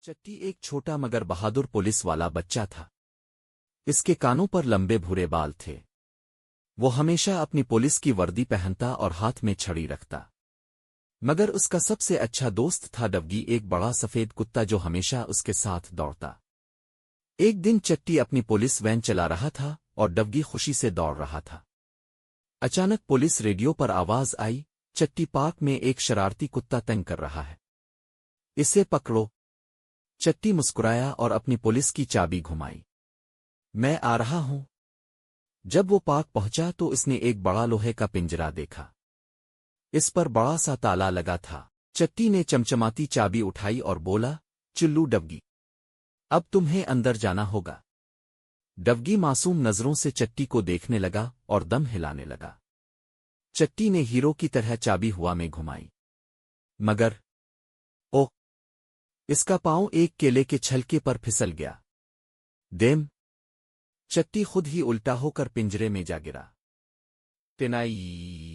چٹی ایک چھوٹا مگر بہادر پولیس والا بچہ تھا۔ اس کے کانوں پر لمبے بھورے بال تھے۔ وہ ہمیشہ اپنی پولیس کی وردی پہنتا اور ہاتھ میں چھڑی رکھتا۔ مگر اس کا سب سے اچھا دوست تھا ڈوگی، ایک بڑا سفید کتا جو ہمیشہ اس کے ساتھ دوڑتا۔ ایک دن چٹی اپنی پولیس وین چلا رہا تھا اور ڈوگی خوشی سے دوڑ رہا تھا۔ اچانک پولیس ریڈیو پر آواز آئی، چٹی پارک میں ایک شرارتی کتا تنگ کر رہا ہے، اسے پکڑو۔ چٹی مسکرایا اور اپنی پولیس کی چابی گھمائی۔ میں آ رہا ہوں۔ جب وہ پارک پہنچا تو اس نے ایک بڑا لوہے کا پنجرا دیکھا۔ اس پر بڑا سا تالا لگا تھا۔ چٹی نے چمچماتی چابی اٹھائی اور بولا، چلو ڈوگی، اب تمہیں اندر جانا ہوگا۔ ڈوگی معصوم نظروں سے چٹی کو دیکھنے لگا اور دم ہلانے لگا۔ چٹی نے ہیرو کی طرح چابی ہوا میں گھمائی، مگر او، اس کا پاؤں ایک کیلے کے چھلکے پر پھسل گیا۔ دیم! چٹی خود ہی الٹا ہو کر پنجرے میں جا گرا۔ تنائی!